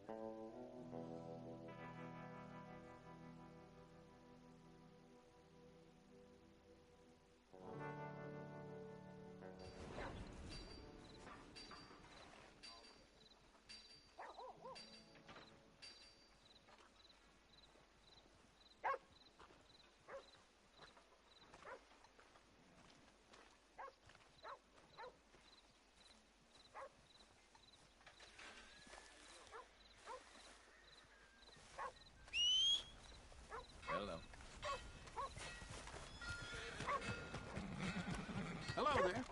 Hello. Hello there.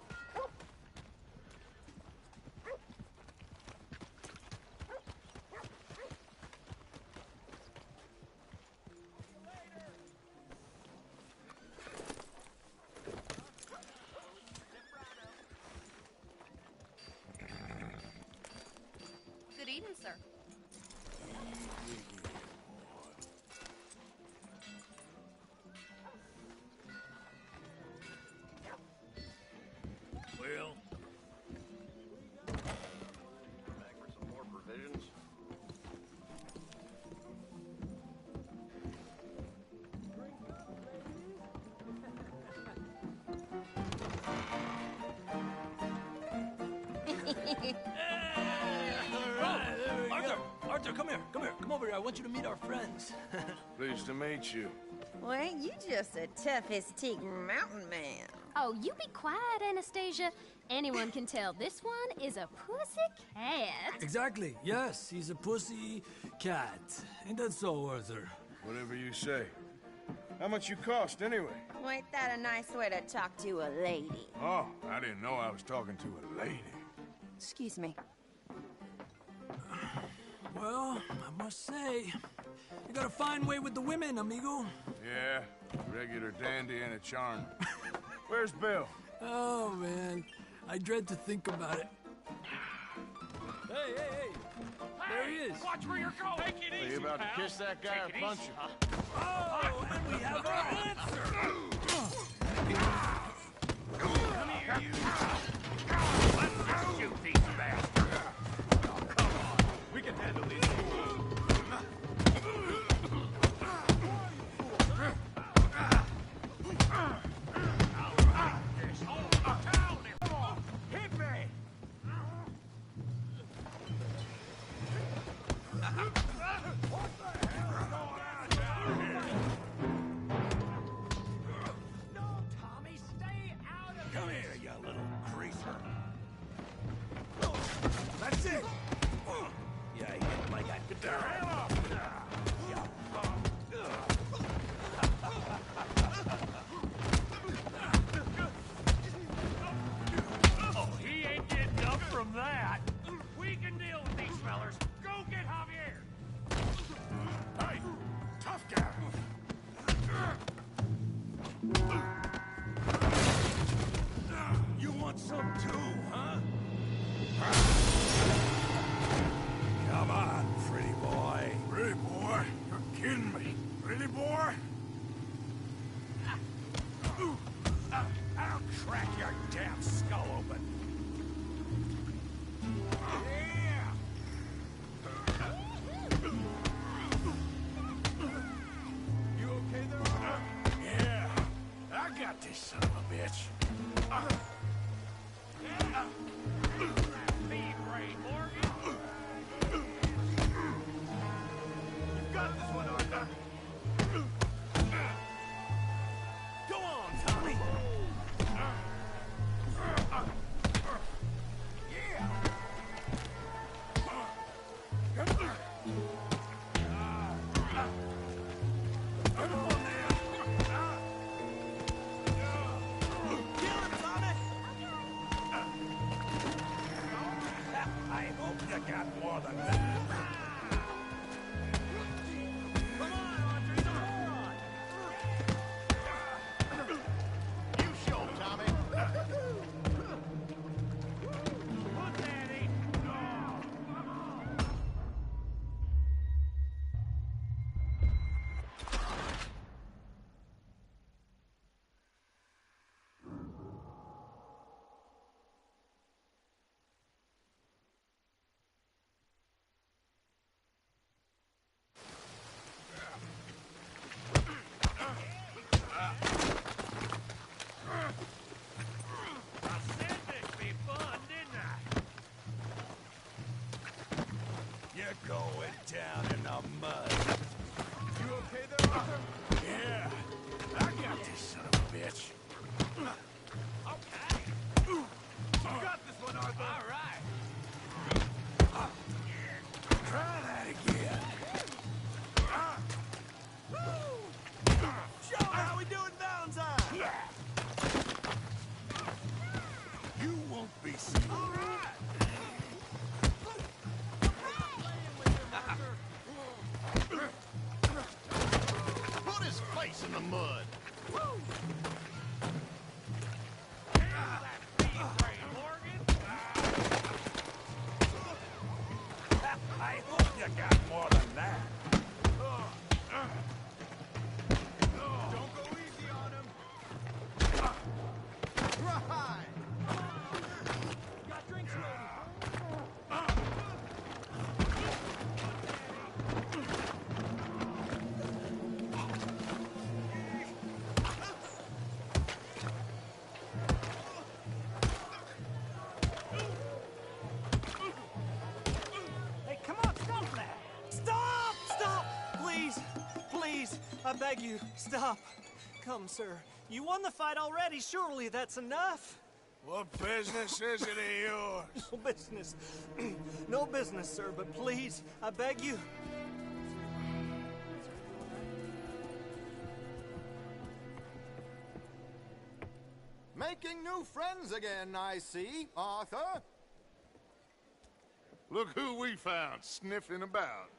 Good evening, sir. Well, back for some more provisions. Arthur, come here. Come over here. I want you to meet our friends. Pleased to meet you. Well, ain't you just the toughest teak mountain man? Oh, you be quiet, Anastasia. Anyone can tell this one is a pussy cat. Exactly. Yes, he's a pussy cat. Ain't that so, Arthur? Whatever you say. How much you cost, anyway? Well, ain't that a nice way to talk to a lady? Oh, I didn't know I was talking to a lady. Excuse me. Well, I must say, you got a fine way with the women, amigo. Yeah, regular dandy and a charm. Where's Bill? Oh, man. I dread to think about it. Hey! There he is. Watch where you're going. Take it easy, Are you about pal. to kiss that guy or punch him? Oh, and we have our answer. Come here, you. Let's just shoot these bastards. Oh, come on. We can handle these. Going down in the mud. You okay there, Arthur? Yeah, I got this son of a bitch. Okay. You got this one, Arthur. All right. Try that again. Joe, how we doing, Valentine? You won't be seen. All right. Put his face in the mud. I hope you got more than that. Don't go easy on him. Right. Got drinks ready. Hey, come on, stop that! Stop! Stop! Please, please, I beg you, stop. Come, sir. You won the fight already. Surely that's enough. What business is it of yours? No business. No business, sir, but please, I beg you. Making new friends again, I see, Arthur. Look who we found sniffing about.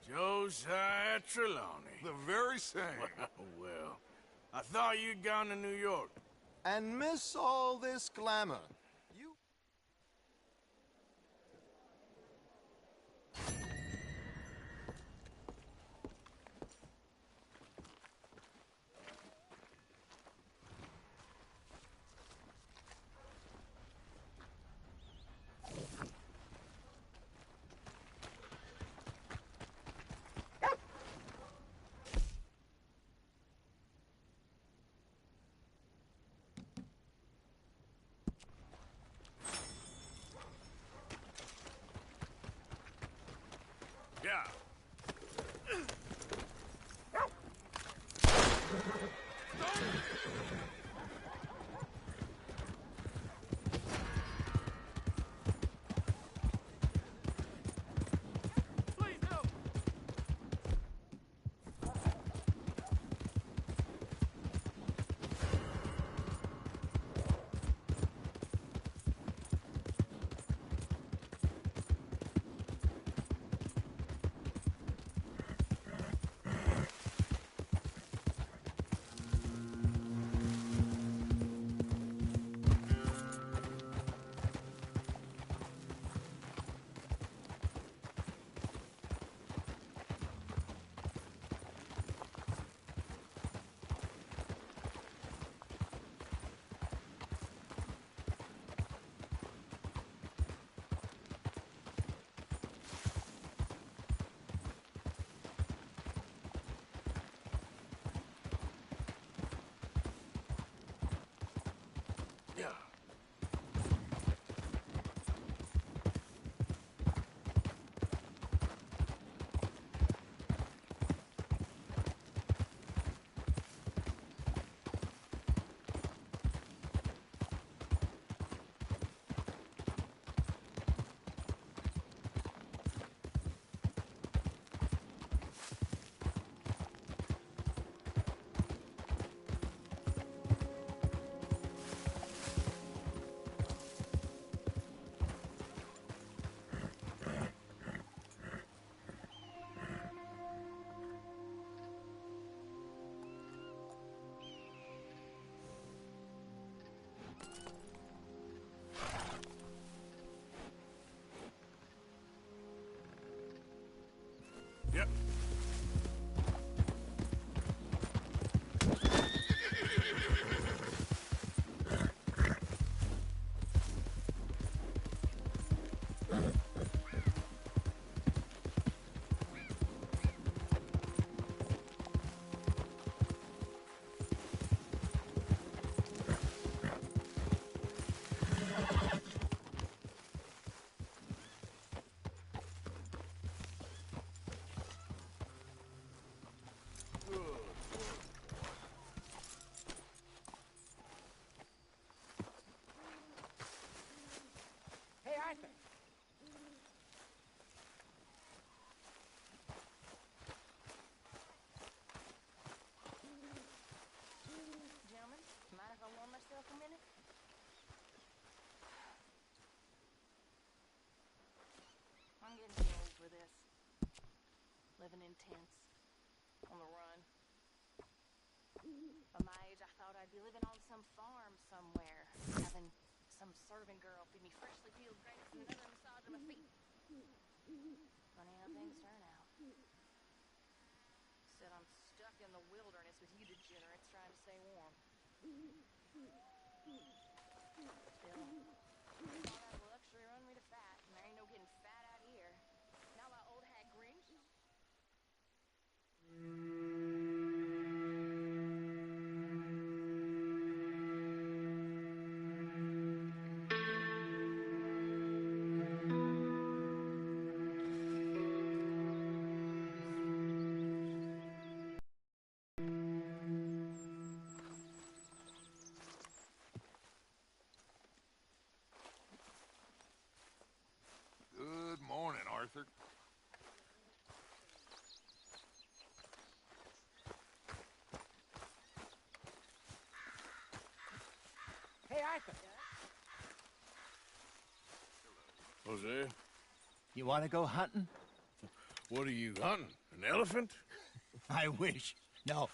Josiah Trelawney. The very same. Well, I thought you'd gone to New York. And miss all this glamour. You... Yeah. Please, no. Yep. living in tents, on the run. At my age, I thought I'd be living on some farm somewhere, having some servant girl feed me freshly peeled grapes and another massage of my feet. Funny how things turn out. Instead, I'm stuck in the wilderness with you degenerates trying to stay warm. Still, all that luxury run me to fat, and there ain't no getting fat out here. Now my old hag Grinch. Good morning, Arthur. Hey, Arthur. Jose, You want to go hunting? what are you hunting? An elephant? I wish. No.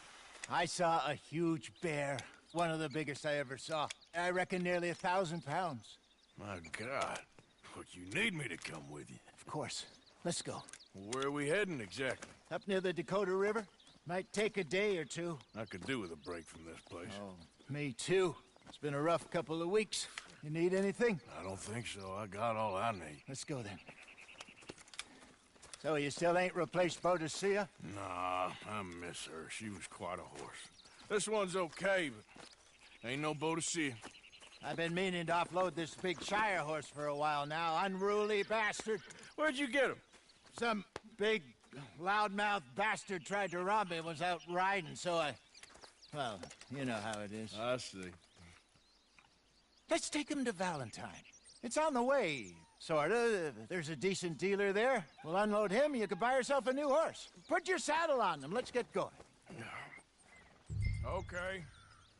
I saw a huge bear. One of the biggest I ever saw. I reckon nearly 1,000 pounds. My God. But you need me to come with you. Of course. Let's go. Where are we heading exactly? Up near the Dakota River. Might take a day or two. I could do with a break from this place. Oh, me too. It's been a rough couple of weeks. You need anything? I don't think so. I got all I need. Let's go then. So you still ain't replaced Boadicea? Nah, I miss her. She was quite a horse. This one's okay, but ain't no Boadicea. I've been meaning to offload this big Shire horse for a while now. Unruly bastard. Where'd you get him? Some big, loudmouth bastard tried to rob me and was out riding, so I... Well, you know how it is. I see. Let's take him to Valentine. It's on the way, sorta. There's a decent dealer there. We'll unload him, you could buy yourself a new horse. Put your saddle on them, let's get going. Okay.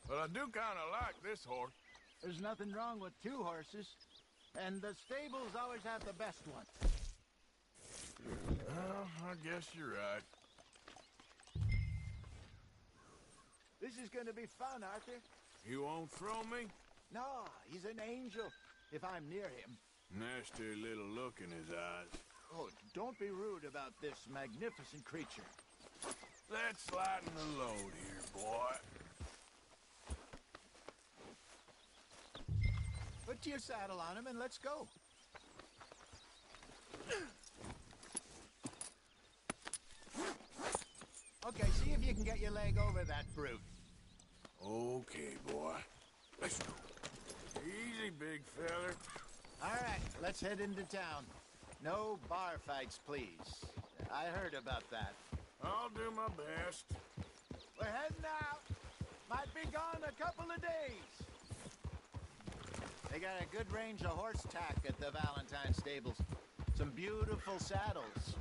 But I do kind of like this horse. There's nothing wrong with two horses, and the stables always have the best one. Well, I guess you're right. This is gonna be fun, Arthur. You won't throw me? No, he's an angel, if I'm near him. Nasty little look in his eyes. Oh, don't be rude about this magnificent creature. Let's lighten the load here, boy. Put your saddle on him and let's go. Okay, see if you can get your leg over that brute. Okay, boy. Let's go. Easy, big feller. All right, let's head into town. No bar fights, please. I heard about that. I'll do my best. We're heading out. Might be gone a couple of days. They got a good range of horse tack at the Valentine stables. Some beautiful saddles.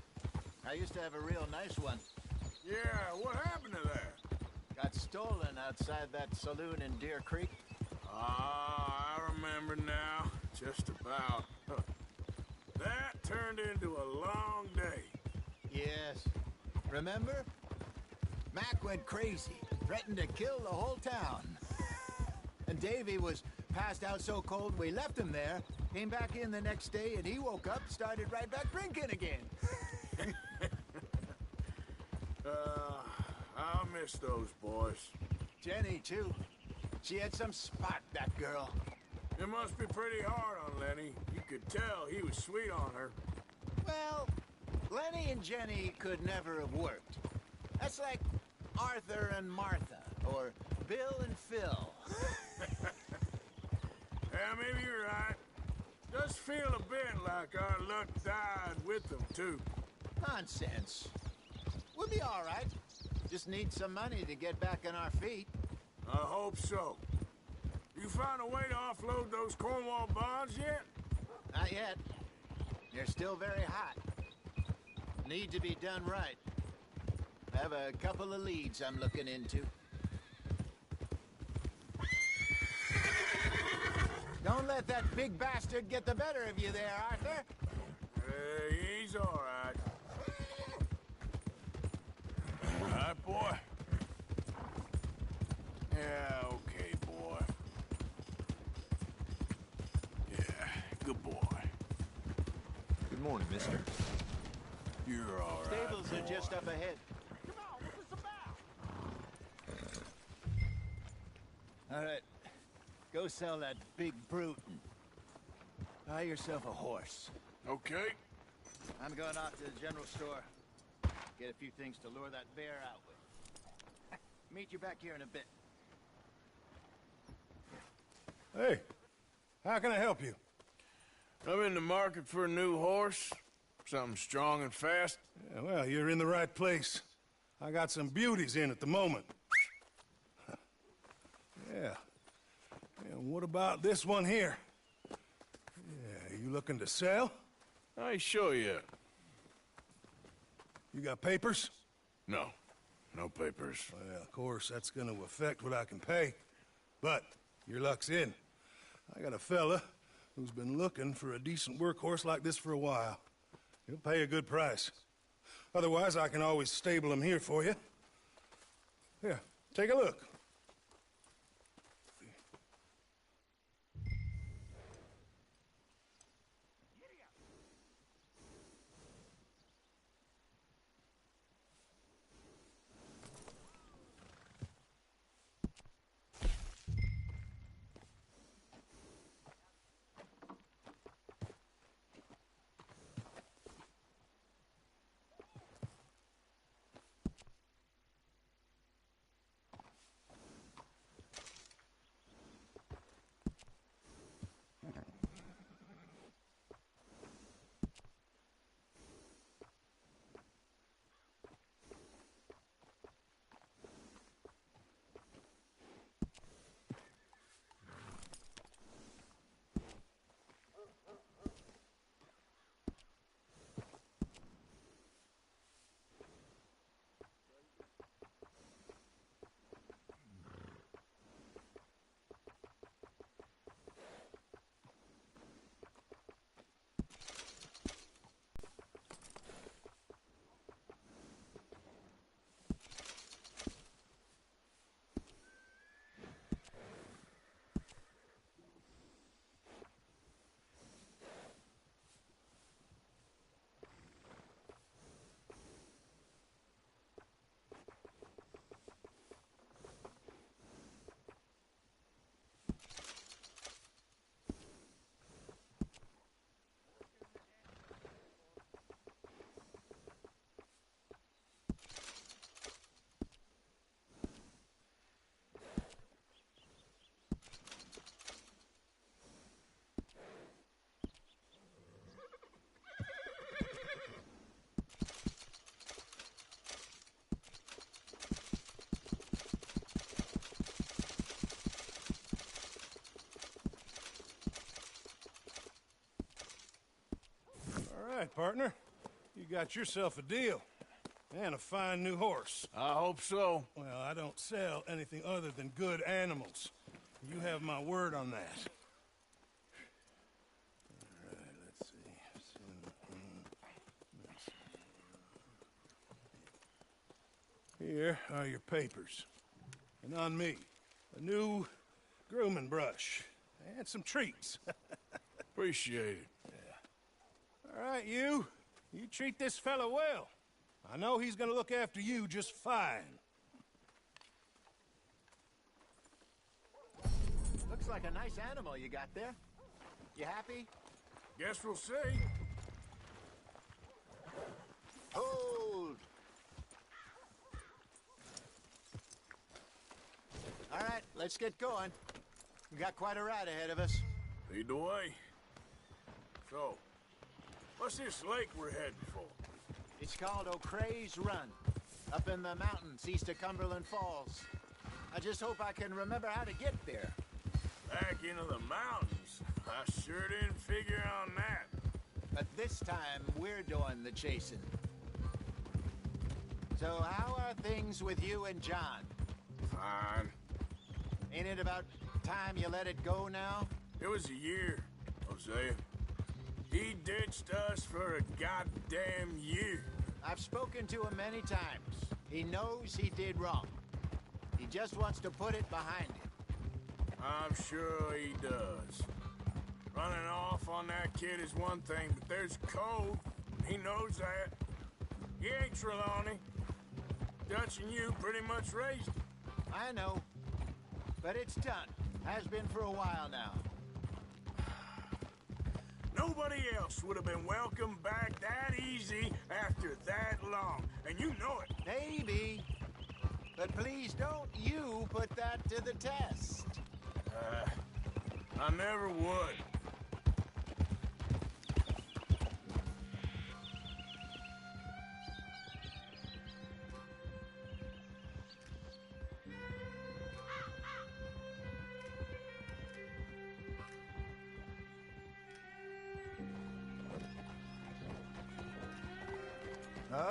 I used to have a real nice one. Yeah, what happened to that? Got stolen outside that saloon in Deer Creek. Ah, I remember now. Just about. That turned into a long day. Yes. Remember? Mac went crazy, threatened to kill the whole town. And Davy was passed out so cold we left him there, came back in the next day, and he woke up, started right back drinking again. I'll miss those boys. Jenny, too. She had some spot, that girl. It must be pretty hard on Lenny. You could tell he was sweet on her. Well, Lenny and Jenny could never have worked. That's like Arthur and Martha, or Bill and Phil. Yeah, maybe you're right. Does feel a bit like our luck died with them, too. Nonsense. We'll be all right. Just need some money to get back on our feet. I hope so. You found a way to offload those Cornwall bonds yet? Not yet. They're still very hot. Need to be done right. I have a couple of leads I'm looking into. Don't let that big bastard get the better of you there, Arthur. Hey, he's all right. Morning, mister. You're all right. Stables are just up ahead. Come on, what's this about? All right. Go sell that big brute and buy yourself a horse. Okay. I'm going off to the general store. Get a few things to lure that bear out with. Meet you back here in a bit. Hey, how can I help you? I'm in the market for a new horse. Something strong and fast. Yeah, well, you're in the right place. I got some beauties in at the moment. Yeah. And what about this one here? Yeah, you looking to sell? I ain't sure yet. You got papers? No. No papers. Well, of course, that's gonna affect what I can pay. But your luck's in. I got a fella who's been looking for a decent workhorse like this for a while. He'll pay a good price. Otherwise, I can always stable him here for you. Here, take a look. All right, partner. You got yourself a deal. And a fine new horse. I hope so. Well, I don't sell anything other than good animals. You have my word on that. All right, let's see. Here are your papers. And on me, a new grooming brush. And some treats. Appreciate it. All right, you treat this fella well. I know he's gonna look after you just fine. Looks like a nice animal you got there. You happy? Guess we'll see. Hold! All right, let's get going. We got quite a ride ahead of us. Lead the way. So, what's this lake we're heading for? It's called O'Creagh's Run, up in the mountains east of Cumberland Falls. I just hope I can remember how to get there. Back into the mountains? I sure didn't figure on that. But this time, we're doing the chasing. So how are things with you and John? Fine. Ain't it about time you let it go now? It was a year, Hosea. He ditched us for a goddamn year. I've spoken to him many times. He knows he did wrong. He just wants to put it behind him. I'm sure he does. Running off on that kid is one thing, but there's code. He knows that. He ain't Trelawney. Dutch and you pretty much raised him. I know. But it's done. Has been for a while now. Nobody else would have been welcomed back that easy after that long. And you know it. Maybe. But please don't you put that to the test. I never would.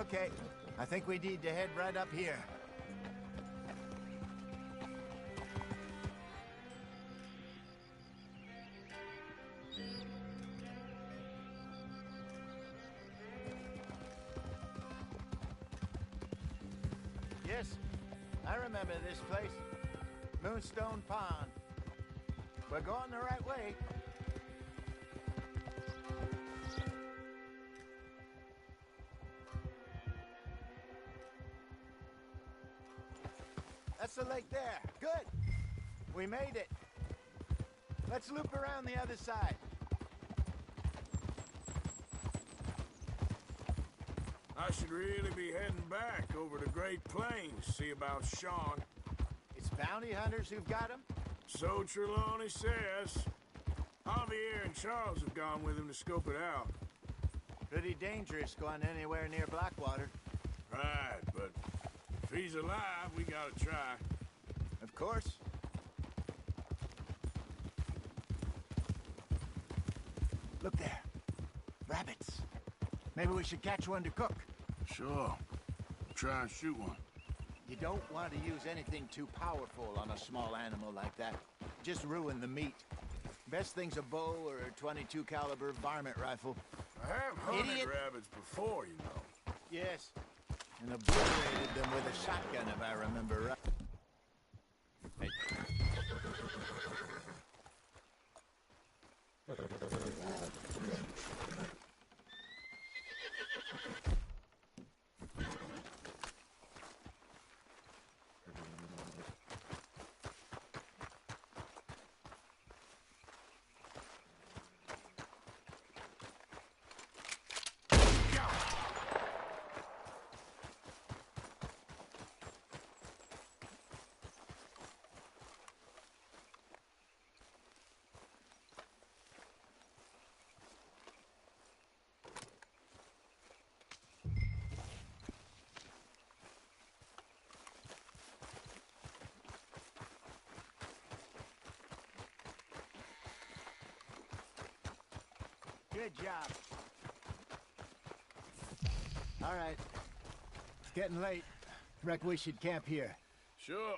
Okay, I think we need to head right up here. Yes, I remember this place. Moonstone Pond. We're going the right way. That's the lake there. Good. We made it. Let's loop around the other side. I should really be heading back over the Great Plains, see about Sean. It's bounty hunters who've got him? So Trelawney says. Javier and Charles have gone with him to scope it out. Pretty dangerous going anywhere near Blackwater. Right, but if he's alive, we gotta try. Of course. Look there. Rabbits. Maybe we should catch one to cook. Sure. Try and shoot one. You don't want to use anything too powerful on a small animal like that. Just ruin the meat. Best thing's a bow or a .22 caliber varmint rifle. I have hunted Idiot. rabbits before, you know. Yes. And obliterated them with a shotgun, if I remember right. Good job. All right. It's getting late. Reckon we should camp here. Sure.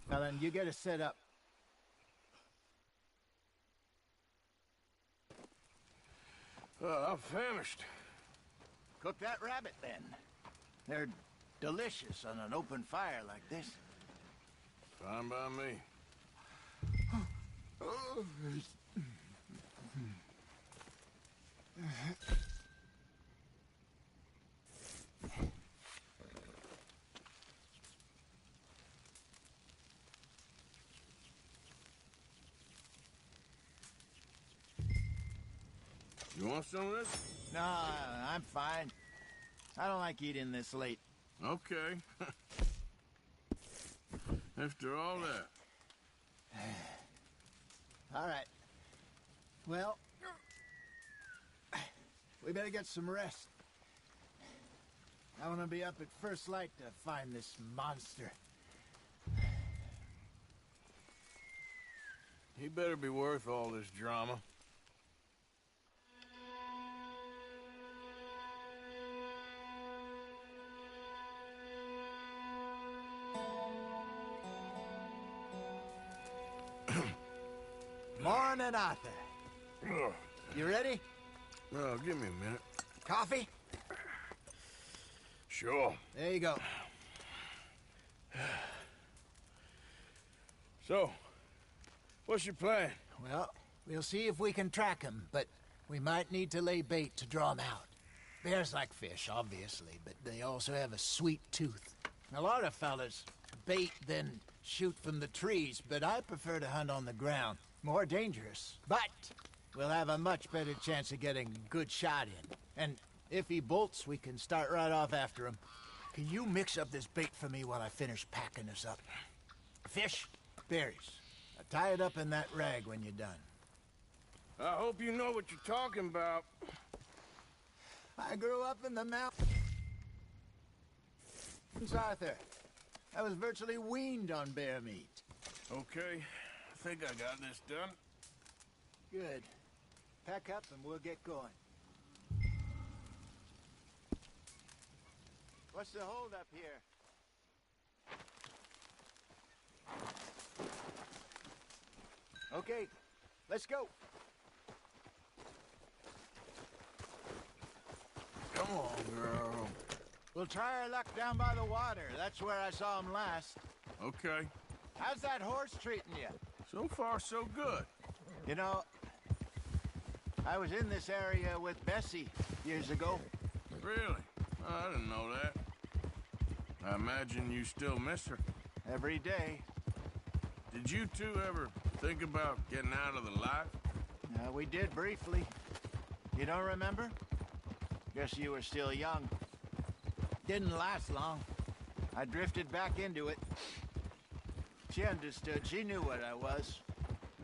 Now then, you get us set up. I'm famished. Cook that rabbit, then. They're delicious on an open fire like this. Fine by me. You want some of this? No, I'm fine. I don't like eating this late. Okay. After all that. All right. Well, we better get some rest. I want to be up at first light to find this monster. He better be worth all this drama. Morning, Arthur. You ready? Well, give me a minute. Coffee? Sure. There you go. So, what's your plan? Well, we'll see if we can track him, but we might need to lay bait to draw him out. Bears like fish, obviously, but they also have a sweet tooth. A lot of fellas bait, then shoot from the trees, but I prefer to hunt on the ground. More dangerous, but we'll have a much better chance of getting a good shot in. And if he bolts, we can start right off after him. Can you mix up this bait for me while I finish packing this up? Fish, berries. Tie it up in that rag when you're done. I hope you know what you're talking about. I grew up in the mountains, Arthur. I was virtually weaned on bear meat. Okay, I think I got this done. Good. Pack up and we'll get going. What's the holdup here? Okay, let's go. Come on, girl. We'll try our luck down by the water. That's where I saw him last. Okay. How's that horse treating you? So far, so good. You know, I was in this area with Bessie years ago. Really? Oh, I didn't know that. I imagine you still miss her. Every day. Did you two ever think about getting out of the life? We did briefly. You don't remember? Guess you were still young. Didn't last long. I drifted back into it. She understood. She knew what I was.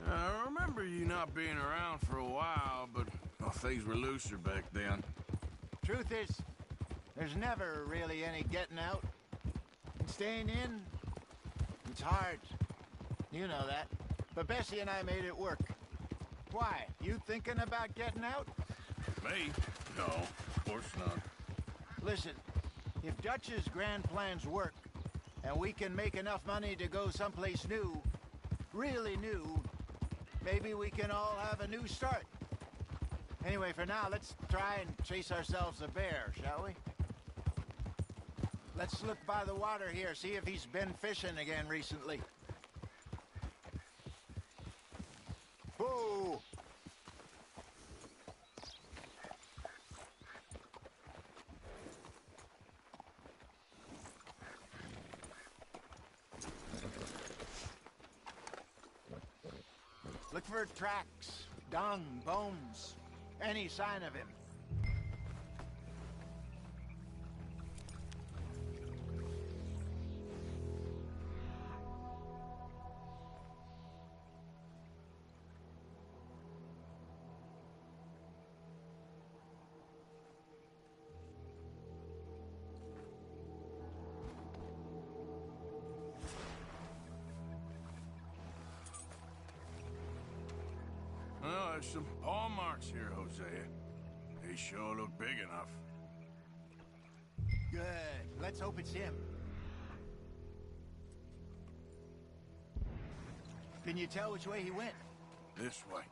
I remember you not being around for a while, but well, things were looser back then. Truth is, there's never really any getting out. And staying in, it's hard. You know that. But Bessie and I made it work. Why? You thinking about getting out? Me? No, of course not. Listen, if Dutch's grand plans work, and we can make enough money to go someplace new, really new, maybe we can all have a new start. Anyway, for now, let's try and chase ourselves a bear, shall we? Let's look by the water here, see if he's been fishing again recently. Whoa! Look for tracks, dung, bones, any sign of him. Well, there's some paw marks here, Hosea. They sure look big enough. Good. Let's hope it's him. Can you tell which way he went? This way.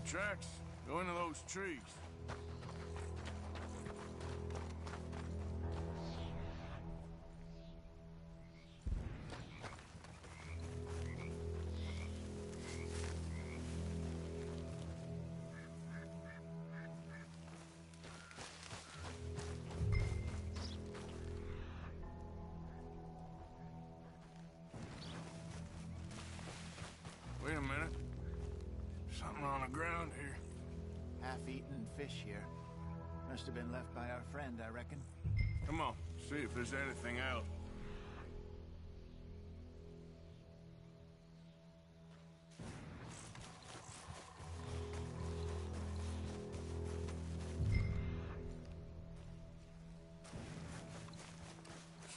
The tracks go into those trees. Wait a minute. Something on the ground here. Half-eaten fish here. Must have been left by our friend, I reckon. Come on, see if there's anything else.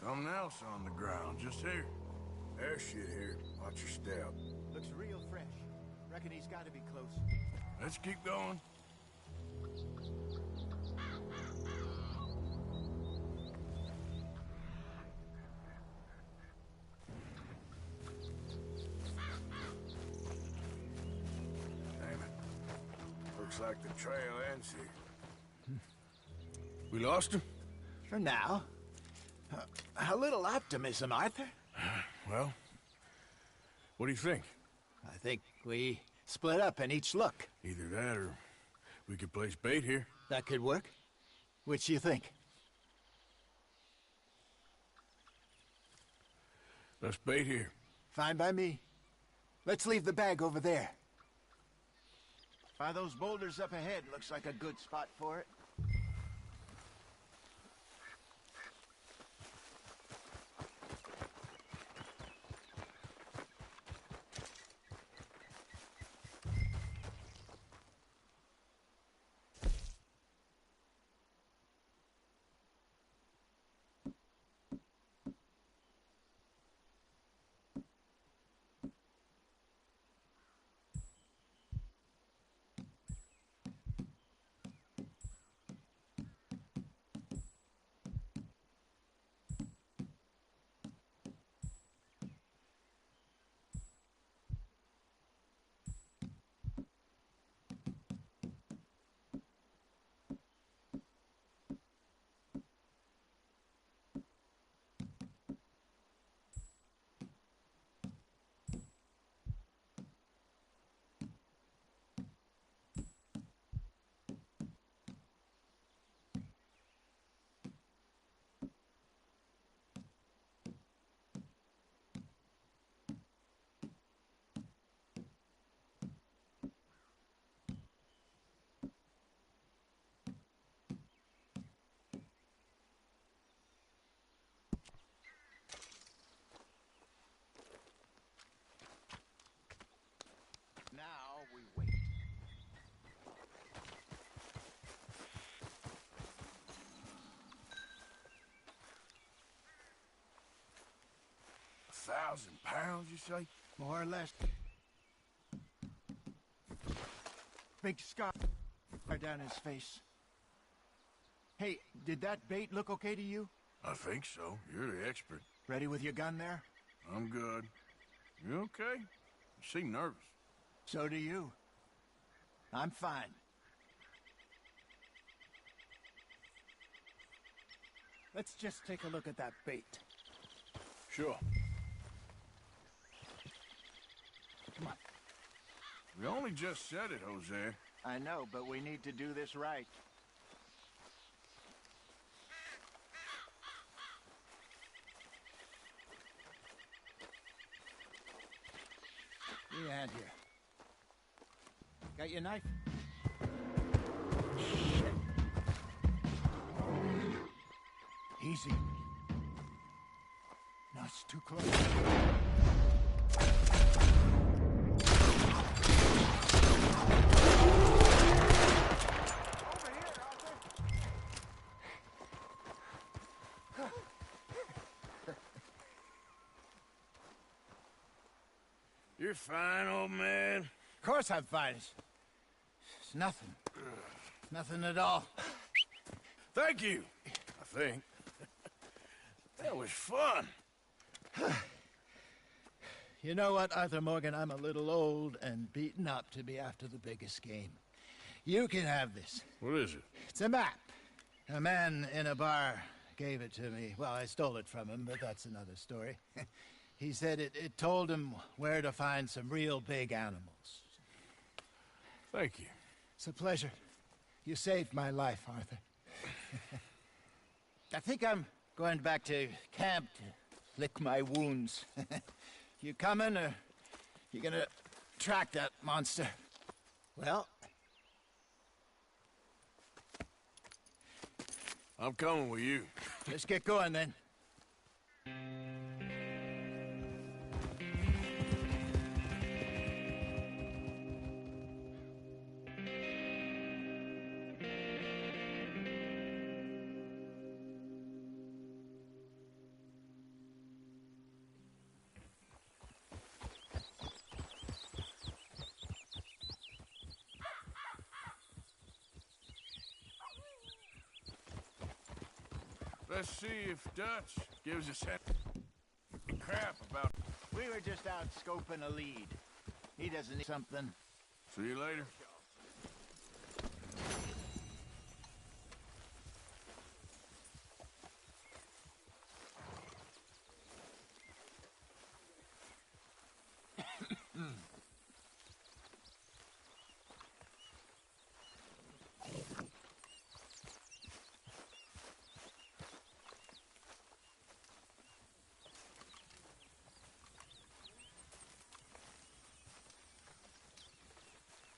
Something else on the ground, just here. There's shit here. Watch your step. Looks real fresh. Reckon he's got to be close. Let's keep going. Looks like the trail ends here. We lost him? For now. A little optimism, Arthur. Well, what do you think? I think we split up and each look. Either that or we could place bait here. That could work. Which you think? Let's bait here. Fine by me. Let's leave the bag over there. By those boulders up ahead, looks like a good spot for it. Now we wait. £1,000, you say? More or less. Big scar down his face. Hey, did that bait look okay to you? I think so. You're the expert. Ready with your gun there? I'm good. You okay? You seem nervous. So do you. I'm fine. Let's just take a look at that bait. Sure. Come on. We only just said it, Jose. I know, but we need to do this right. Give me a hand here. Got your knife? Shit. Easy. No, it's too close. You're fine, old man. Of course I'm fine. It's nothing. Nothing at all. Thank you, I think. That was fun. You know what, Arthur Morgan? I'm a little old and beaten up to be after the biggest game. You can have this. What is it? It's a map. A man in a bar gave it to me. Well, I stole it from him, but that's another story. He said it told him where to find some real big animals. Thank you. It's a pleasure. You saved my life, Arthur. I think I'm going back to camp to lick my wounds. You coming, or you gonna track that monster? Well, I'm coming with you. let's get going then. Let's see if Dutch gives us any crap about... We were just out scoping a lead. He doesn't need something. See you later.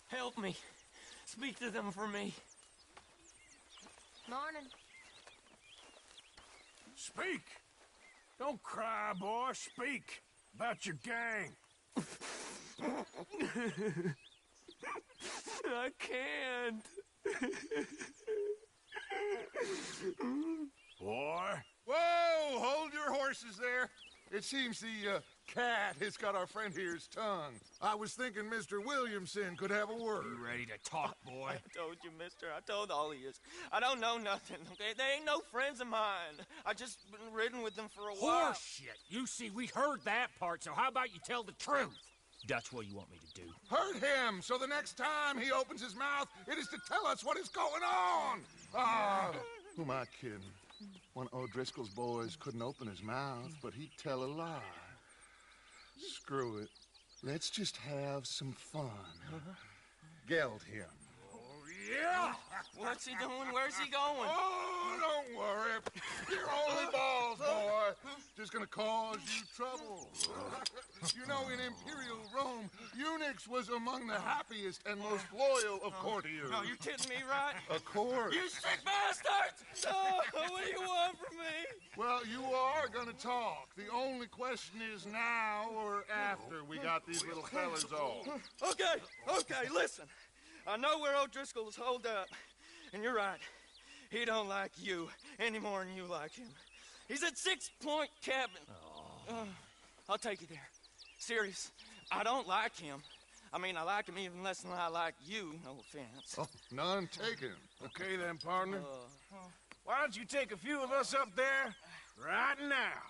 Help me. Speak to them for me. Morning. Speak! Don't cry, boy. Speak about your gang. I can't. Boy. Whoa! Hold your horses there. It seems the cat has got our friend here's tongue. I was thinking Mr. Williamson could have a word. You ready to talk, boy? I told you, mister. I told all of you. I don't know nothing, okay? They ain't no friends of mine. I just been ridden with them for a while. Horseshit. You see, we heard that part, so how about you tell the truth? That's what you want me to do. Hurt him, so the next time he opens his mouth, it is to tell us what is going on. Ah, who am I kidding? One of O'Driscoll's boys couldn't open his mouth, but he'd tell a lie. Screw it. Let's just have some fun. Geld him. Yeah! What's he doing? Where's he going? Oh, don't worry. You're only balls, boy. Just gonna cause you trouble. You know, in Imperial Rome, eunuchs was among the happiest and most loyal of courtiers. No, you kidding me, right? Of course. You sick bastards! Oh, what do you want from me? Well, you are gonna talk. The only question is now or after we got these little fellas off. Okay, listen. I know where O'Driscoll is holed up, and you're right. He don't like you any more than you like him. He's at 6 Point Cabin. I'll take you there. Serious. I don't like him. I mean, I like him even less than I like you. No offense. Oh, none taken. Okay then, partner. Why don't you take a few of us up there right now?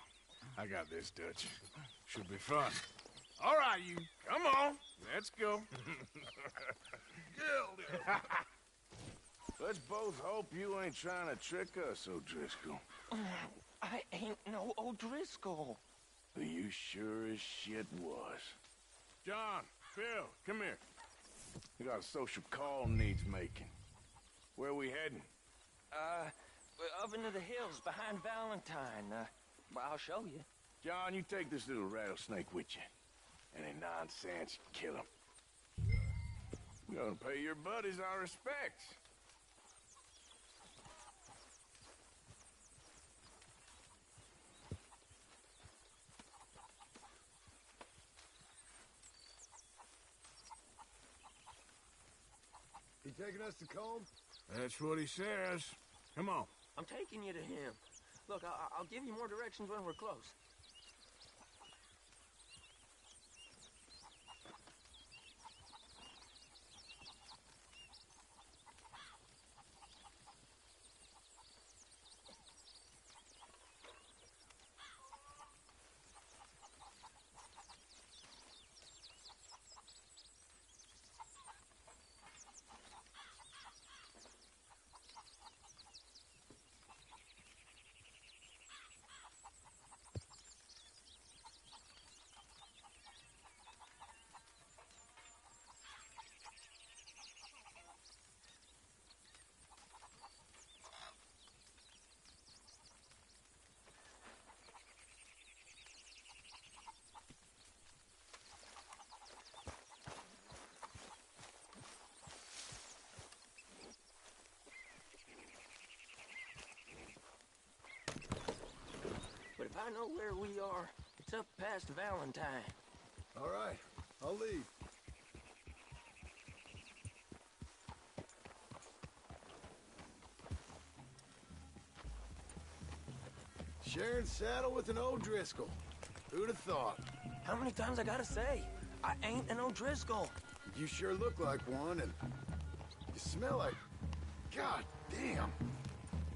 I got this, Dutch. Should be fun. All right, you. Come on. Let's go. Let's both hope you ain't trying to trick us, O'Driscoll. I ain't no O'Driscoll. You sure as shit was. John, Phil, come here. We got a social call needs making. Where are we heading? Up into the hills behind Valentine. Well, I'll show you. John, you take this little rattlesnake with you. Any nonsense, kill him. We're gonna pay your buddies our respects. He taking us to Combe? That's what he says. Come on. I'm taking you to him. Look, I'll give you more directions when we're close. But if I know where we are, it's up past Valentine. All right, I'll lead. Sharing saddle with an O'Driscoll. Who'd have thought? How many times I gotta say? I ain't an O'Driscoll. You sure look like one, and you smell like... God damn.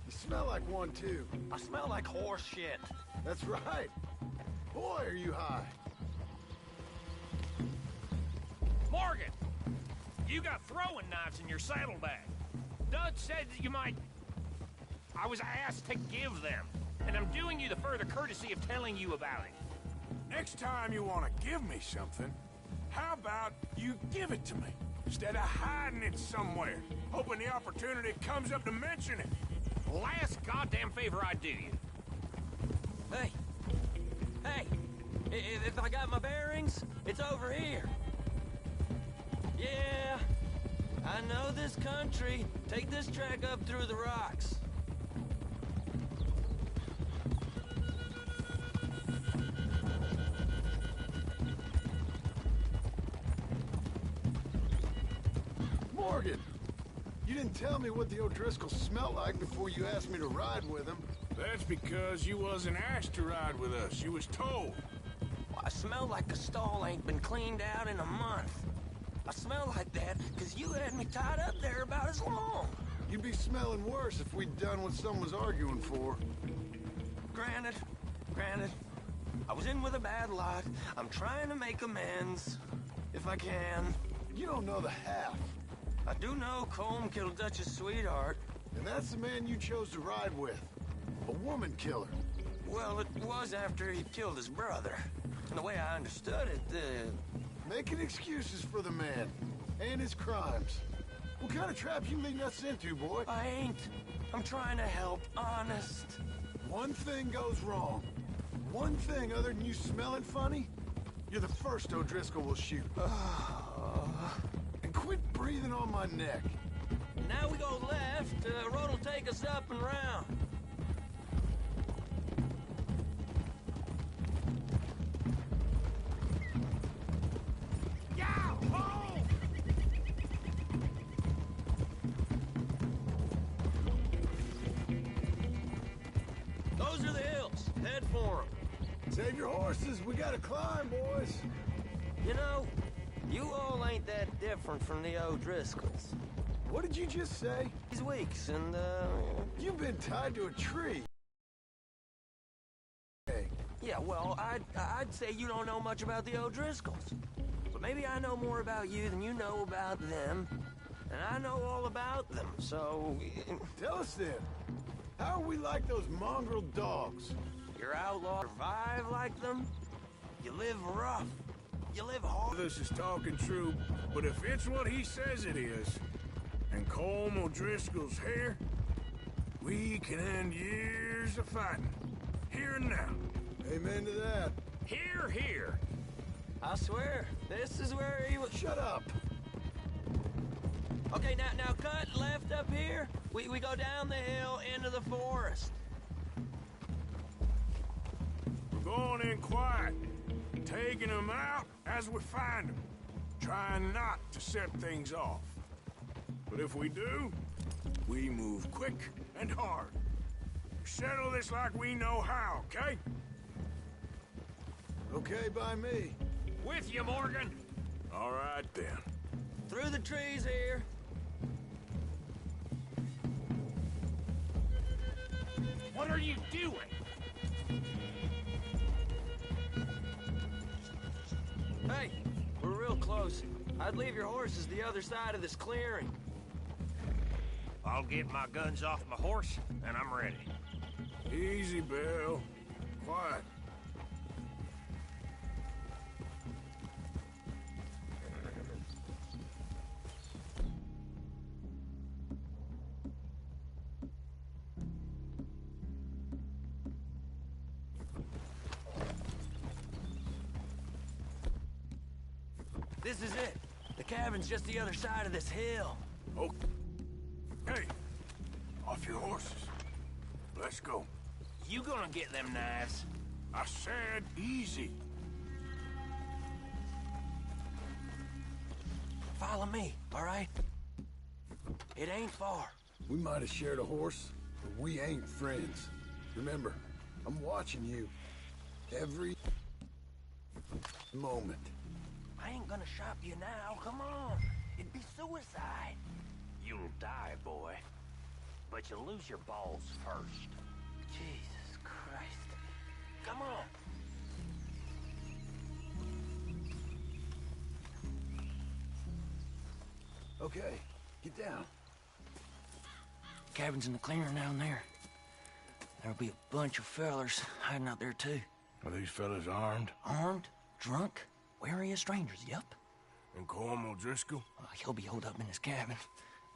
You smell like one, too. I smell like horse shit. That's right. Boy, are you high. Morgan! You got throwing knives in your saddlebag. Dutch said that you might... I was asked to give them, and I'm doing you the further courtesy of telling you about it. Next time you want to give me something, how about you give it to me, instead of hiding it somewhere, hoping the opportunity comes up to mention it? Last goddamn favor I do you. Hey! Hey! If I got my bearings, it's over here. Yeah, I know this country. Take this track up through the rocks. Morgan, you didn't tell me what the O'Driscolls smell like before you asked me to ride with them. That's because you wasn't asked to ride with us. You was told. I smell like the stall ain't been cleaned out in a month. I smell like that because you had me tied up there about as long. You'd be smelling worse if we'd done what someone was arguing for. Granted. I was in with a bad lot. I'm trying to make amends, if I can. You don't know the half. I do know Colm killed Dutch's sweetheart. And that's the man you chose to ride with. A woman killer. Well, it was after he killed his brother. And the way I understood it, Making excuses for the man. And his crimes. What kind of trap you leading us into, boy? I ain't. I'm trying to help, honest. One thing goes wrong. One thing other than you smelling funny, you're the first O'Driscoll will shoot. And quit breathing on my neck. Now we go left, road will take us up and round. Those are the hills. Head for them. Save your horses. We gotta climb, boys. You know, you all ain't that different from the O'Driscolls. What did you just say? These weeks, and, You've been tied to a tree. Hey. Yeah, well, I'd say you don't know much about the O'Driscolls. But maybe I know more about you than you know about them. And I know all about them, so... Tell us then. How are we like those mongrel dogs? Your outlaws survive like them. You live rough. You live hard. This is talking true, but if it's what he says it is, and Colm O'Driscoll's here, we can end years of fighting. Here and now. Amen to that. Here. I swear, this is where he was... Shut up. Okay, now cut left up here. We go down the hill into the forest. We're going in quiet, taking them out as we find them, trying not to set things off. But if we do, we move quick and hard. Settle this like we know how, okay? Okay by me. With you, Morgan. All right, then. Through the trees here. What are you doing? Hey, we're real close. I'd leave your horses the other side of this clearing. I'll get my guns off my horse, and I'm ready. Easy, Bill. Quiet. This is it. The cabin's just the other side of this hill. Oh. Hey, off your horses. Let's go. You gonna get them knives? I said easy. Follow me, all right? It ain't far. We might have shared a horse, but we ain't friends. Remember, I'm watching you. Every moment. I ain't gonna shop you now, come on. It'd be suicide. You'll die, boy. But you'll lose your balls first. Jesus Christ. Come on. Okay, get down. Cabin's in the clearing down there. There'll be a bunch of fellers hiding out there, too. Are these fellas armed? Armed, drunk, wary of strangers, yup. And Colm O'Driscoll? He'll be holed up in his cabin.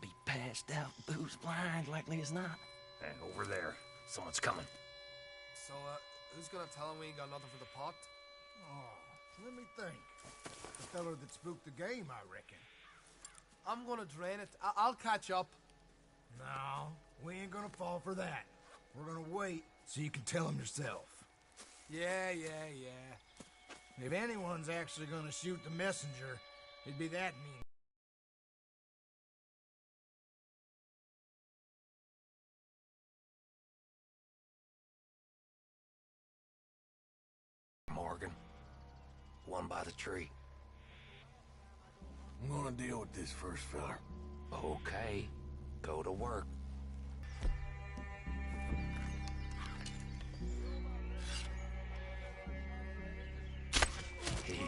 Be passed out, booze blind, likely as not. Hey, over there. Someone's coming. So, who's gonna tell him we ain't got nothing for the pot? Oh, let me think. The fella that spooked the game, I reckon. I'm gonna drain it. I'll catch up. No, we ain't gonna fall for that. We're gonna wait so you can tell him yourself. Yeah. If anyone's actually gonna shoot the messenger, it'd be that mean. Morgan. One by the tree. I'm gonna deal with this first feller. Okay. Go to work.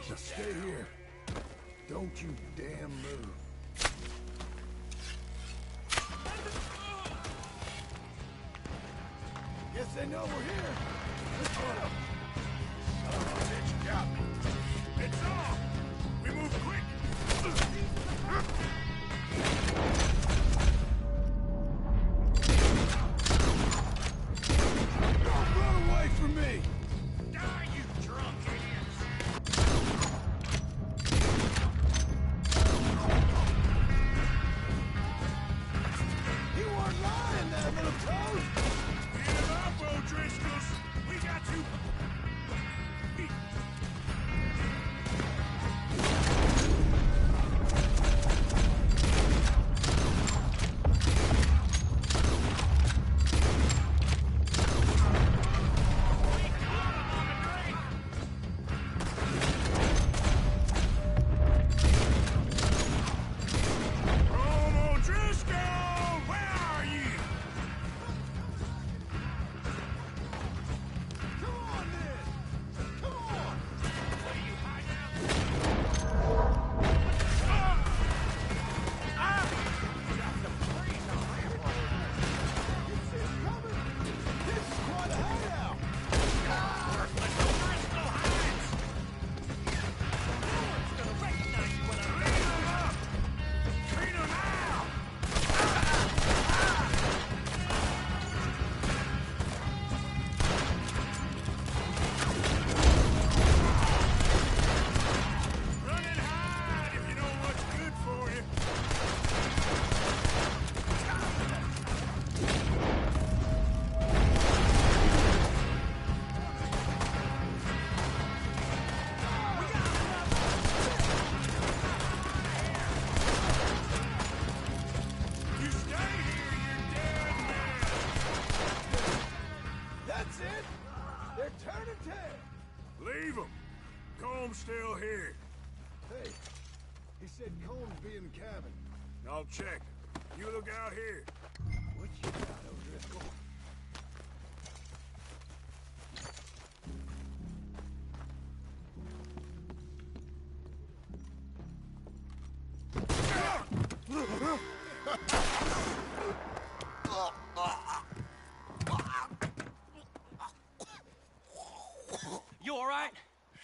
Now stay here. Don't you damn move. Guess they know we're here. Let's get them. Son of a bitch got me. It's off! We move quick! Don't run away from me! Die, you drunk idiots! You weren't lying there, little toad! Get up, O'Driscolls! We got you! Leave him. Comb's still here. Hey, he said Combs be in the cabin. I'll check. You look out here. What you got, O'Driscoll? You all right?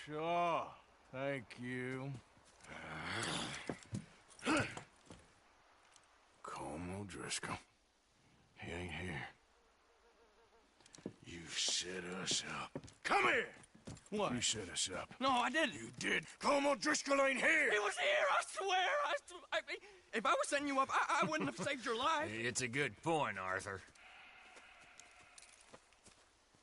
Sure. Thank you. Colm O'Driscoll. He ain't here. You set us up. Come here! What? You set us up. No, I didn't. You did. Colm O'Driscoll ain't here! He was here, I swear! If I was setting you up, I wouldn't have saved your life. It's a good point, Arthur.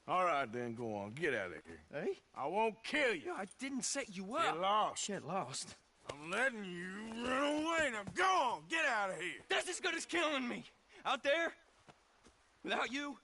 All right, then, go on. Get out of here. Hey? I won't kill you. I didn't set you up. Get lost. Shit, lost. I'm letting you run away. Now go on. Get out of here. That's as good as killing me. Out there, without you.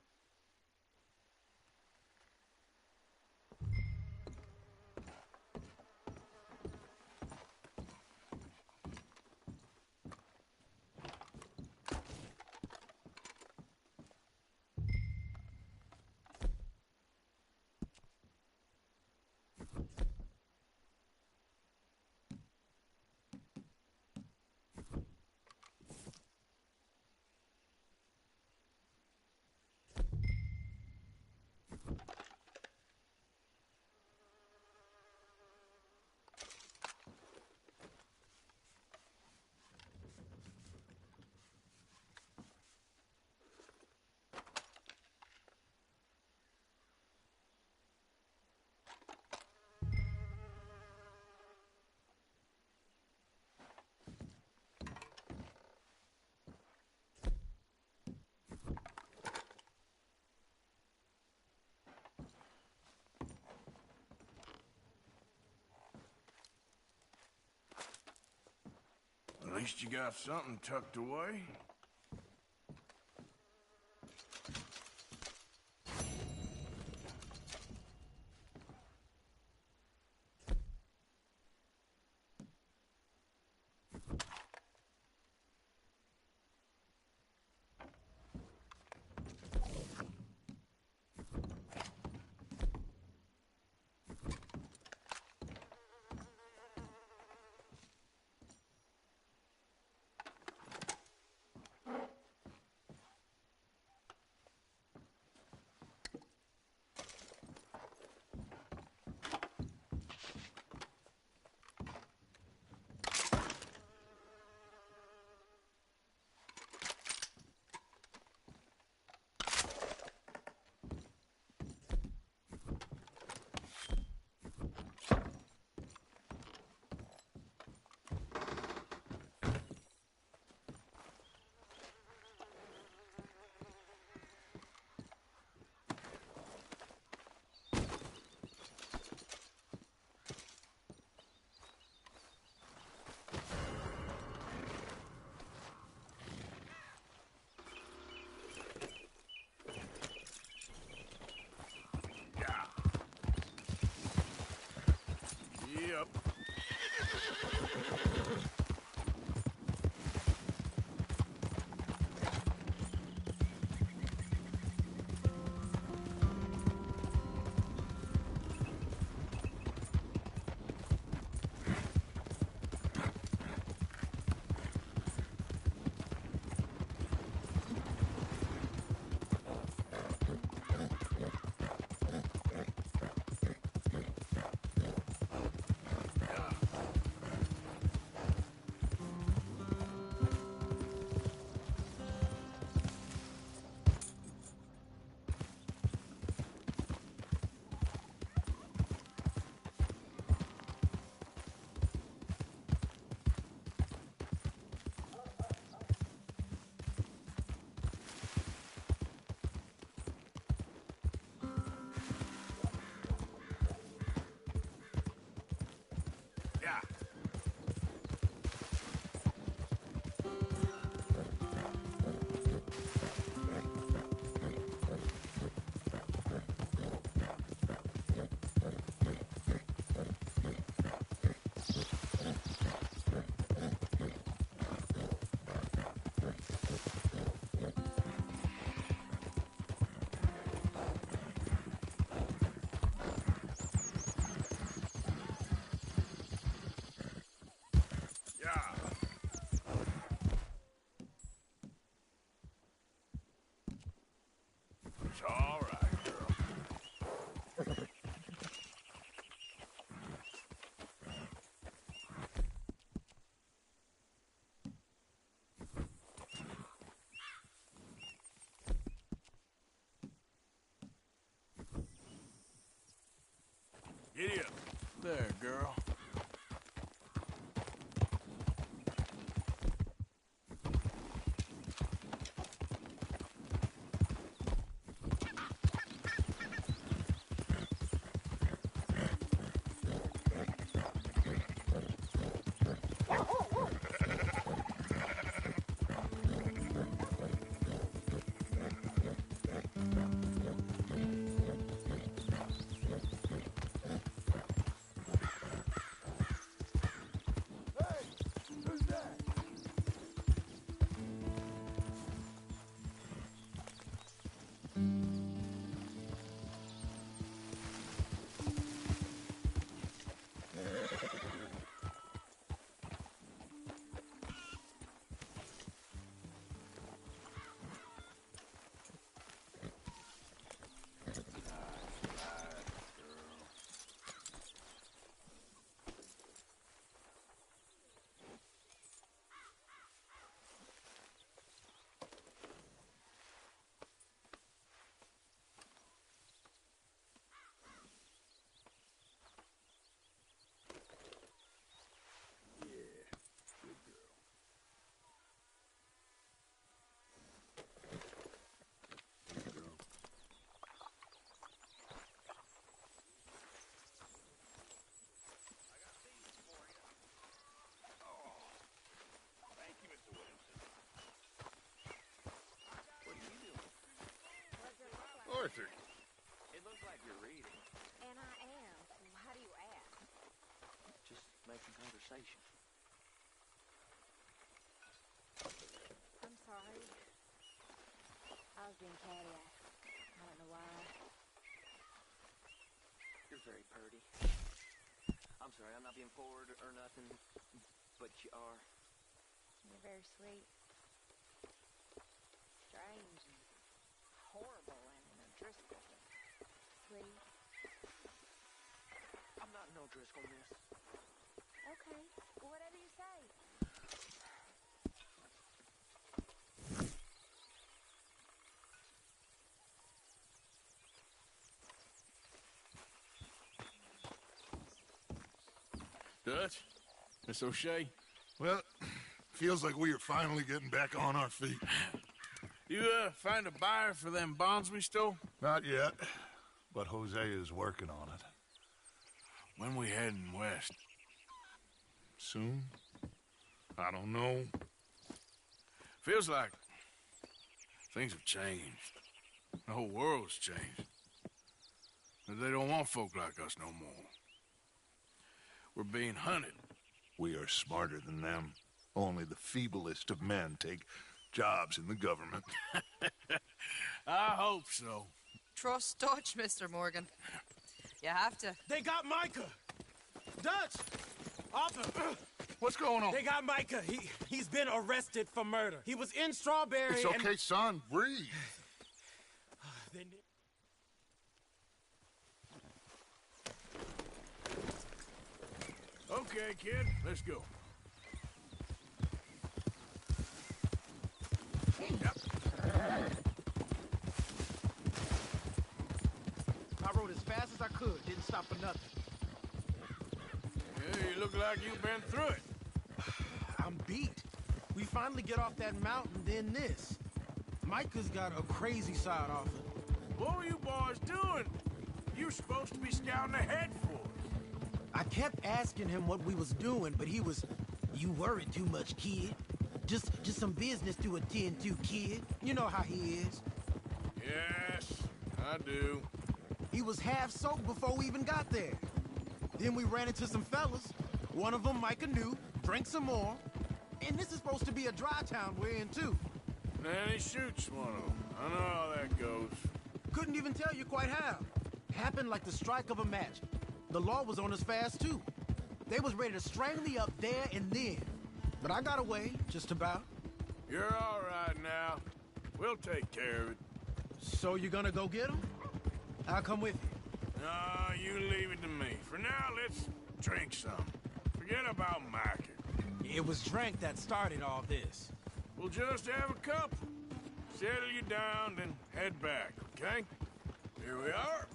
At least you got something tucked away. Arthur. It looks like you're reading. And I am. Why do you ask? Just making conversation. I'm sorry. I was being catty. I don't know why. You're very purty. I'm sorry, I'm not being forward or nothing, but you are. You're very sweet. Strange and horrible and O'Driscoll. Sweet. I'm not an O'Driscoll, miss. Okay. Well, whatever you say. Dutch? Miss O'Shea? Well, feels like we are finally getting back on our feet. You, find a buyer for them bonds we stole? Not yet, but Jose is working on it. When we heading west? Soon? I don't know. Feels like things have changed. The whole world's changed. They don't want folk like us no more. We're being hunted. We are smarter than them. Only the feeblest of men take jobs in the government. I hope so. Trust Dutch, Mr. Morgan. You have to. They got Micah! Dutch! Arthur! What's going on? They got Micah. He's been arrested for murder. He was in Strawberry. It's okay, son. Breathe. Okay, kid, let's go. Yep. I rode as fast as I could. Didn't stop for nothing. Yeah, you look like you've been through it. I'm beat. We finally get off that mountain, then this. Micah's got a crazy side off it. What were you boys doing? You were supposed to be scouting ahead for us. I kept asking him what we was doing, but he was, "You worry too much, kid. Just some business to attend to, kid. You know how he is." Yes, I do. He was half soaked before we even got there. Then we ran into some fellas. One of them Micah knew, drank some more. And this is supposed to be a dry town we're in, too. Then he shoots one of them. I know how that goes. Couldn't even tell you quite how. Happened like the strike of a match. The law was on us fast, too. They was ready to strangle me up there and then. But I got away, just about. You're all right now. We'll take care of it. So you're gonna go get him? I'll come with you. No, you leave it to me. For now, let's drink some. Forget about Micah. It was drink that started all this. We'll just have a couple. Settle you down, then head back, okay? Here we are.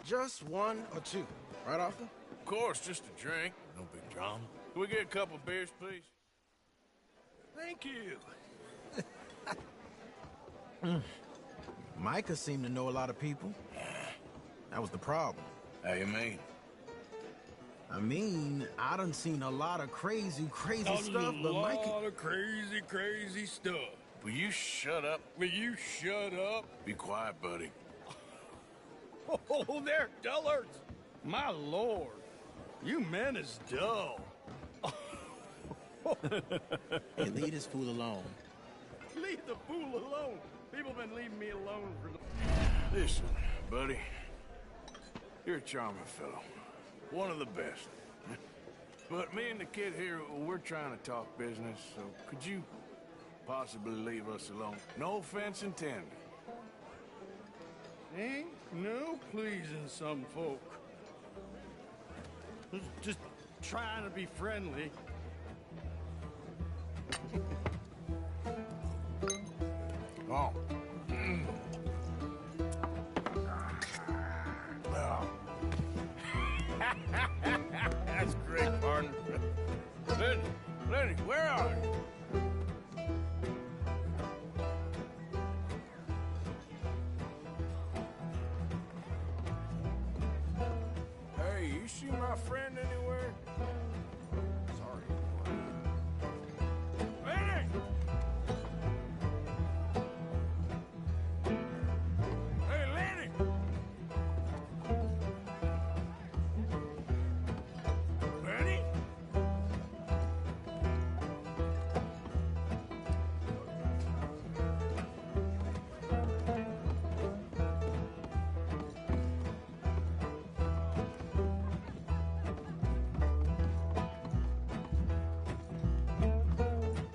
Just one or two, right, Arthur? Of course, just a drink. No big drama. Can we get a couple beers, please? Thank you. Micah seemed to know a lot of people. That was the problem. How you mean? I mean, I done seen a lot of crazy stuff, but Micah... A lot of crazy stuff. Will you shut up? Will you shut up? Be quiet, buddy. Oh, they're dullards. My lord, you men is dull. Hey, leave this fool alone. Leave the fool alone. People been leaving me alone for the... Listen, buddy. You're a charming fellow. One of the best. But me and the kid here, we're trying to talk business, so could you possibly leave us alone? No offense intended. Ain't no pleasing some folk. Just trying to be friendly. Oh. Well. That's great, partner. Lenny, where are you? Hey, you see my friend anywhere? Sorry. Lenny! Hey, Lenny! Lenny?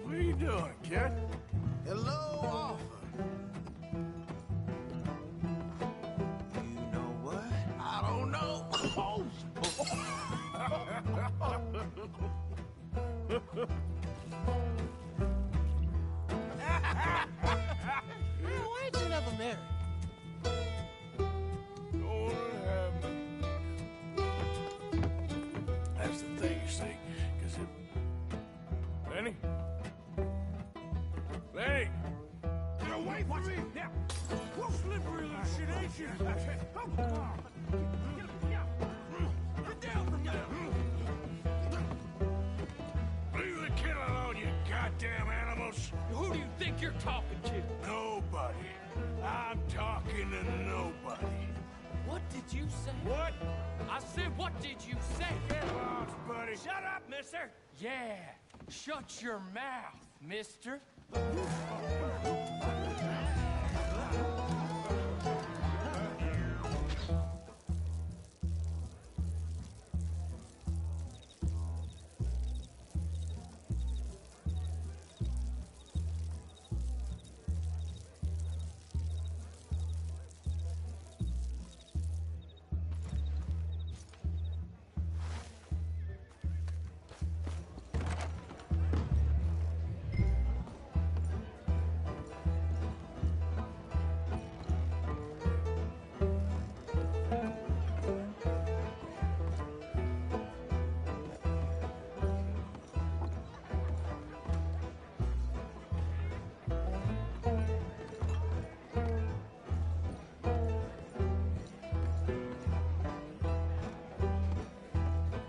What are you doing, kid? Hello, Arthur. You know what? I don't know. Why ain't you never married? That's the thing, you see, because it... Lenny? Lenny! Get away from me! Now, we're slippery little shit, ain't you? Come on! Get down from there! Leave the kid alone, you goddamn animals! Who do you think you're talking to? Nobody. I'm talking to nobody. What did you say? What? I said, what did you say? Get lost, buddy. Shut up, mister. Yeah, shut your mouth, mister.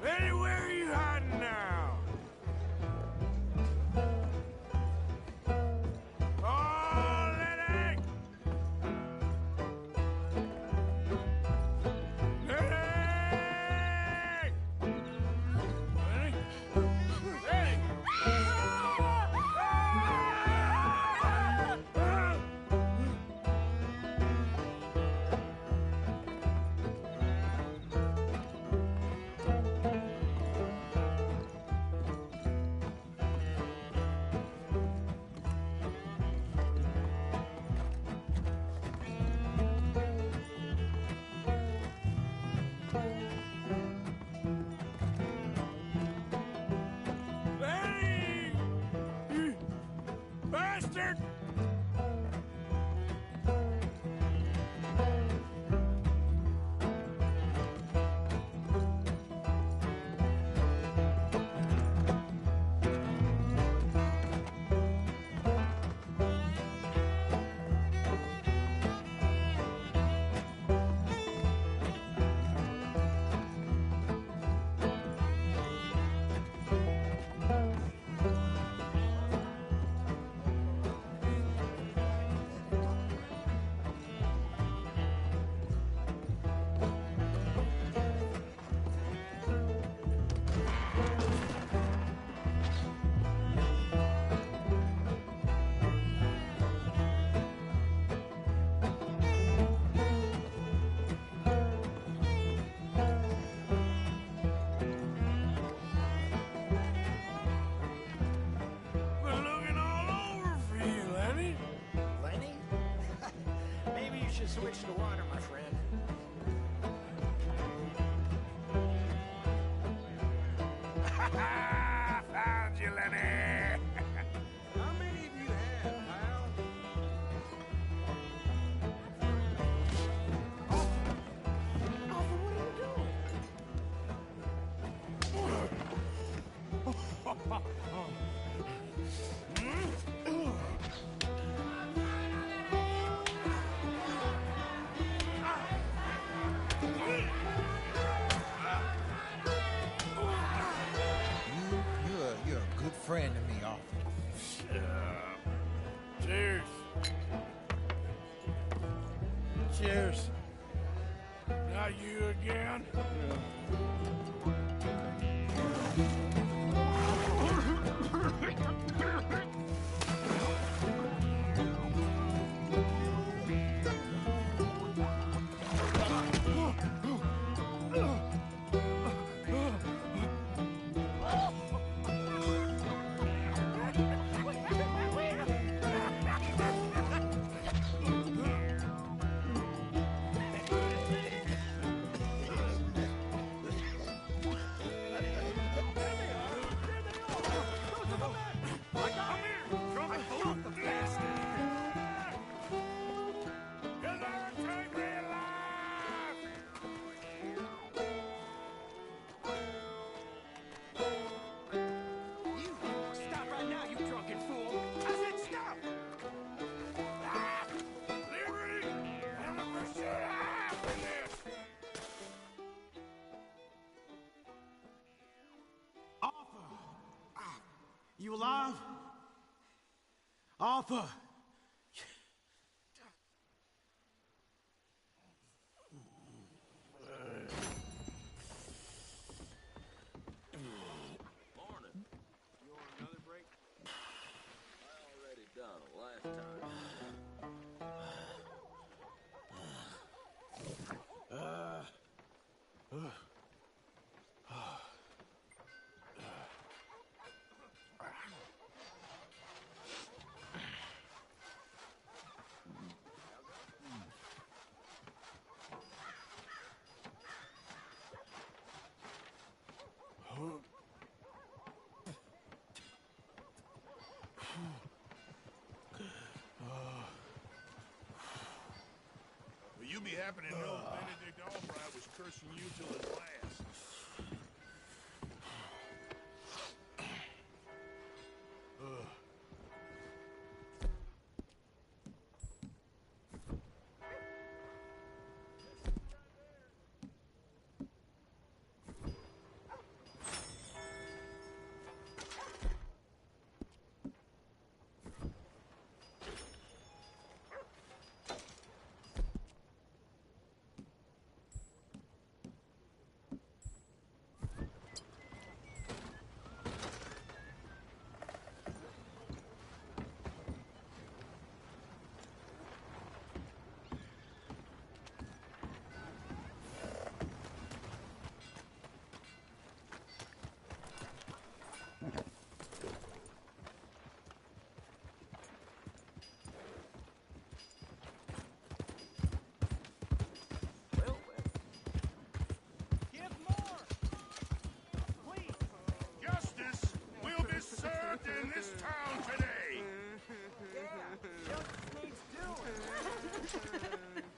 Lenny, where are you hiding now? Oh, Lenny! Lenny! Lenny? Lenny! Lenny! You bastard! should switch to water, my friend. Found you, Lenny! How many of you have, pal? You're a good friend to me, Arthur. Cheers. Cheers. Not you again? You alive? Arthur! Morning. You want another break? I already done it last time. Well, you be happy to know Benedict Albright was cursing you till his last. Justice will be served in this town today.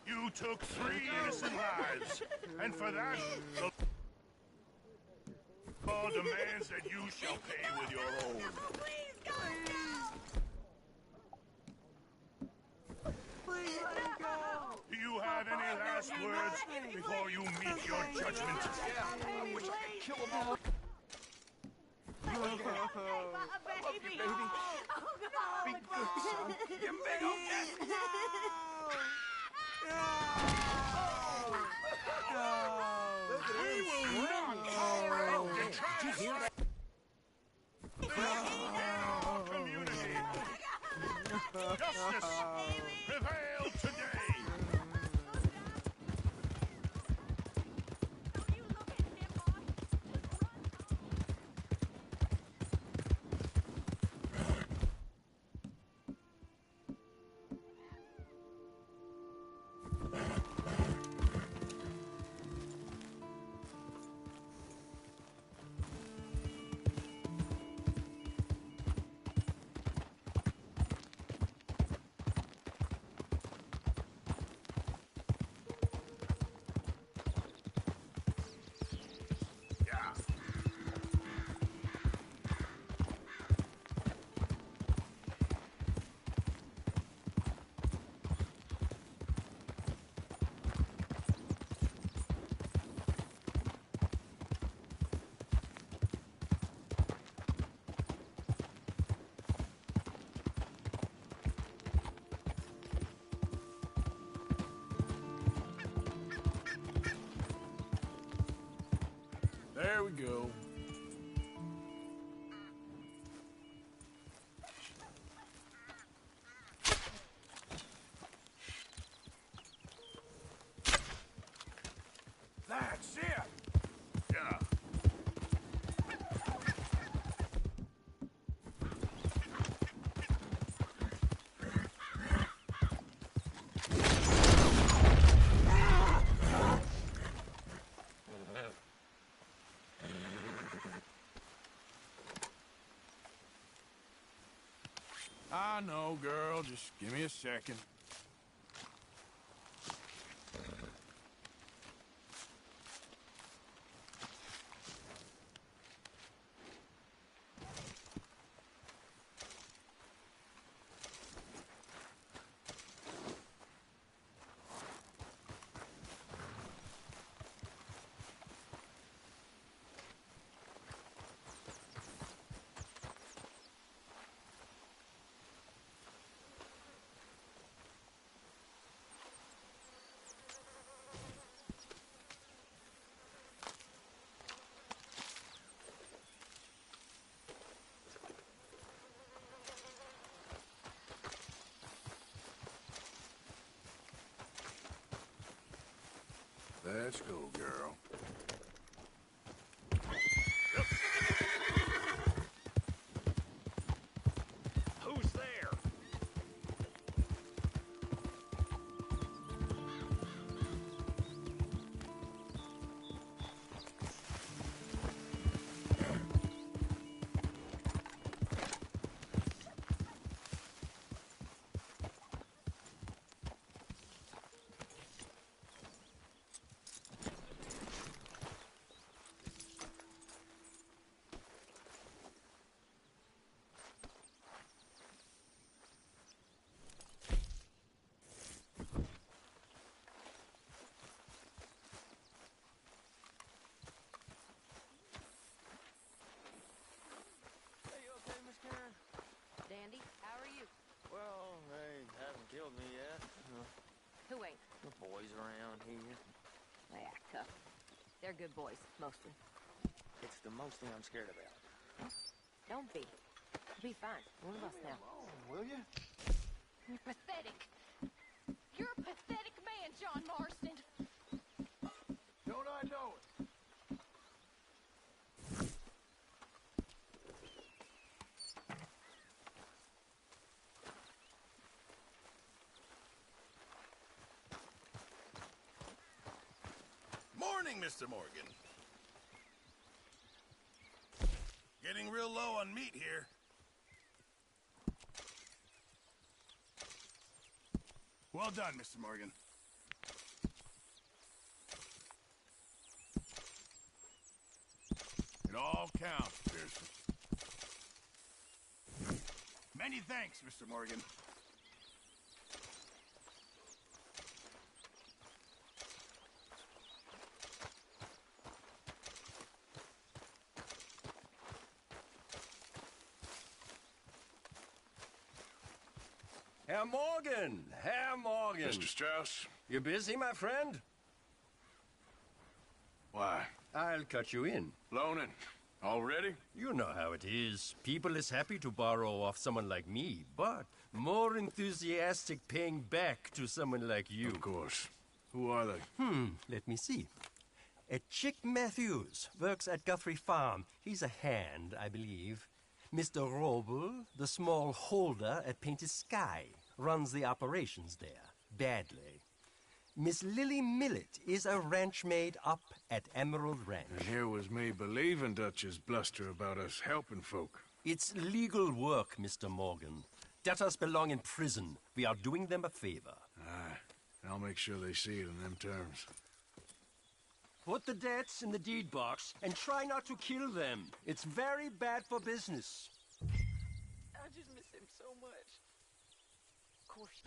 You took 3 innocent lives, and for that, the law demands that you shall pay with your own. Do you have any last words before you meet your judgment? I wish I could kill them all. I love you, baby. Be good, son. You big old cat. We will not tolerate detritus in our community. Justice prevail today. There we go. That's it. Yeah. I know, girl. Just give me a second. Let's go, girl. Who's there? Hey, you okay, Miss Karen? Dandy, how are you? Well, they haven't killed me yet. Who ain't? The boys around here. They act tough. They're good boys, mostly. It's the most thing I'm scared about. Don't be. You'll be fine. One of us now. Will you? You're pathetic. You're a pathetic man, John Marston. Don't I know it? Morning, Mr. Morgan. Getting real low on meat here. Well done, Mr. Morgan. It all counts, Pearson. Many thanks, Mr. Morgan. Herr Morgan! Herr Morgan! Mr. Strauss? You busy, my friend? Why? I'll cut you in. Loaning. Already? You know how it is. People is happy to borrow off someone like me, but more enthusiastic paying back to someone like you. Of course. Who are they? Let me see. Chick Matthews works at Guthrie Farm. He's a hand, I believe. Mr. Roble, the small holder at Painted Sky, runs the operations there, badly. Miss Lily Millet is a ranch maid up at Emerald Ranch. And here was me believing Dutch's bluster about us helping folk. It's legal work, Mr. Morgan. Debtors belong in prison. We are doing them a favor. Aye. I'll make sure they see it in them terms. Put the debts in the deed box and try not to kill them. It's very bad for business. I just miss him so much. Of course.